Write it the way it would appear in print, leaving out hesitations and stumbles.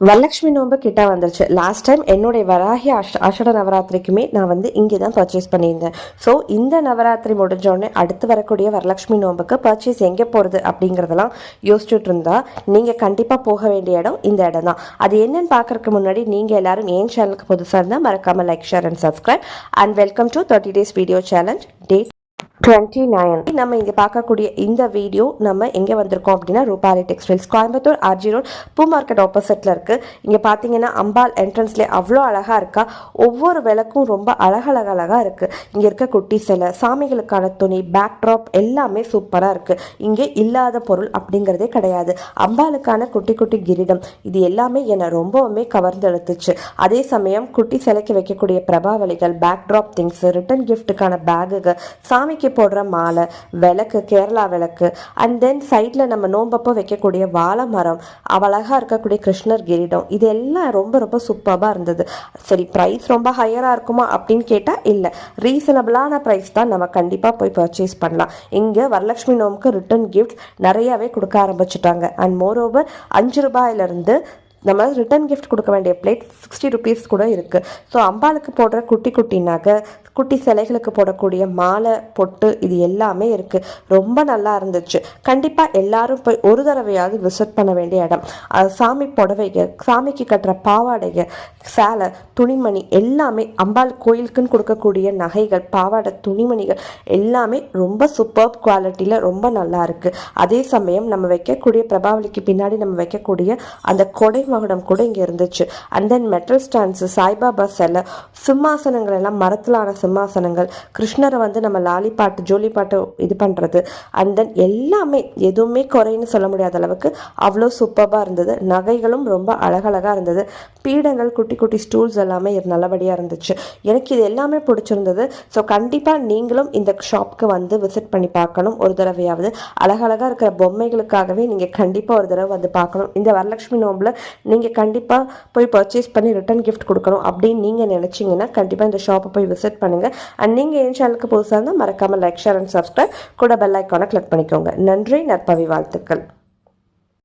வரலட்சுமி நோன்பு கிட்ட வந்துருச்சு. லாஸ்ட் டைம் என்னுடைய வராகி ஆஷட நவராத்திரிக்குமே நான் இங்கே தான் பர்ச்சேஸ் பண்ணியிருந்தேன். ஸோ இந்த நவராத்திரி முடிஞ்சோடனே அடுத்து வரக்கூடிய வரலட்சுமி நோன்புக்கு பர்ச்சேஸ் எங்கே போகிறது அப்படிங்கிறதெல்லாம் யோசிச்சுட்டு இருந்தா நீங்கள் கண்டிப்பாக போக வேண்டிய இடம் இந்த இடம் தான். அது என்னன்னு பார்க்கறதுக்கு முன்னாடி நீங்கள் எல்லாரும் என் சேனலுக்கு புதுசாக இருந்தால் மறக்காமல் like, share and subscribe. And welcome to 30 days video challenge டே 29. நம்ம இங்கே பார்க்கக்கூடிய இந்த வீடியோ நம்ம எங்கே வந்திருக்கோம் அப்படின்னா Rupali textiles, Coimbatore RG road பூ மார்க்கெட் ஆப்போசிட்டில் இருக்குது. இங்கே பார்த்தீங்கன்னா அம்பாள் என்ட்ரன்ஸ்லேயே அவ்வளோ அழகாக இருக்கா. ஒவ்வொரு விளக்கும் ரொம்ப அழகழகாக இருக்குது. இங்கே இருக்க குட்டி சிலை, சாமிகளுக்கான துணி, பேக்ட்ராப் எல்லாமே சூப்பராக இருக்குது. இங்கே இல்லாத பொருள் அப்படிங்கிறதே கிடையாது. அம்பாளுக்கான குட்டி குட்டி கிரீடம் இது எல்லாமே என்னை ரொம்பவுமே கவர்ந்து எடுத்துச்சு. அதே சமயம் குட்டி சிலைக்கு வைக்கக்கூடிய பிரபாவளிகள், பேக்ட்ராப் திங்ஸ், ரிட்டன் கிஃப்ட்டுக்கான பேகுகள், சாமிக்கு போடுற மாலை, விளக்கு, கேரளா விளக்கு, அண்ட் தென் சைடில் நம்ம நோம்பப்போ வைக்கக்கூடிய வாழை மரம், அழகாக இருக்கக்கூடிய கிருஷ்ணர் கிரீடம், இது எல்லாம் ரொம்ப ரொம்ப சூப்பராக இருந்தது. சரி, ப்ரைஸ் ரொம்ப ஹையராக இருக்குமா அப்படின்னு கேட்டால் இல்லை, ரீசனபிளான ப்ரைஸ் தான். நம்ம கண்டிப்பாக போய் பர்ச்சேஸ் பண்ணலாம். இங்கே வரலட்சுமி நோம்புக்கு ரிட்டன் கிஃப்ட் நிறையாவே கொடுக்க ஆரம்பிச்சுட்டாங்க. அண்ட் மோரோவர் 5 ரூபாயிலிருந்து நம்ம ரிட்டன் கிஃப்ட் கொடுக்க வேண்டிய பிளேட் 60 rupees கூட இருக்குது. ஸோ அம்பாளுக்கு போடுற குட்டி குட்டி நகை, குட்டி சிலைகளுக்கு போடக்கூடிய மாலை, பொட்டு, இது எல்லாமே இருக்குது. ரொம்ப நல்லா இருந்துச்சு. கண்டிப்பாக எல்லாரும் போய் ஒரு தடவையாவது விசிட் பண்ண வேண்டிய இடம். சாமி புடவைகள், சாமிக்கு கட்டுற பாவாடைகள், சேலை, துணிமணி எல்லாமே, அம்பாள் கோயிலுக்குன்னு கொடுக்கக்கூடிய நகைகள், பாவாடை, துணிமணிகள் எல்லாமே ரொம்ப சூப்பர் குவாலிட்டியில் ரொம்ப நல்லா இருக்குது. அதே சமயம் நம்ம வைக்கக்கூடிய பிரபாவளிக்கு பின்னாடி நம்ம வைக்கக்கூடிய அந்த கொடை மகுடம் கூட இங்கே இருந்துச்சு. And then metal stands, Saibaba சிலை, சிம்மாசனங்கள் எல்லாம் மரத்திலான சிம்மாசனங்கள், கிருஷ்ணரை நம்ம லாலி பாட்டு, ஜோலி பாட்டு இது பண்ணுறது, அண்ட் தென் எல்லாமே எதுவுமே குறைன்னு சொல்ல முடியாத அளவுக்கு அவ்வளோ சூப்பராக இருந்தது. நகைகளும் ரொம்ப அழகழகாக இருந்தது. பீடங்கள், குட்டி குட்டி ஸ்டூல்ஸ் எல்லாமே நல்லபடியாக இருந்துச்சு. எனக்கு இது எல்லாமே பிடிச்சிருந்தது. ஸோ கண்டிப்பாக நீங்களும் இந்த ஷாப்புக்கு விசிட் பண்ணி பார்க்கணும் ஒரு தடவையாவது. அழகழகாக இருக்கிற பொம்மைகளுக்காகவே நீங்கள் கண்டிப்பாக ஒரு தடவை பார்க்கணும். இந்த வரலட்சுமி நோம்பில் நீங்கள் கண்டிப்பாக போய் பர்ச்சேஸ் பண்ணி ரிட்டன் கிஃப்ட் கொடுக்கணும் அப்படின்னு நீங்கள் நினச்சிங்கன்னா கண்டிப்பாக இந்த ஷாப்பை போய் விசிட் பண்ணுங்கள். அண்ட் நீங்கள் என் சேனலுக்கு புதுசாக இருந்தால் மறக்காமல் லைக், ஷேர் அண்ட் சப்ஸ்கிரைப், கூட பெல் ஐக்கானை கிளிக் பண்ணிக்கோங்க. நன்றி, நற்பவி வாழ்த்துக்கள்.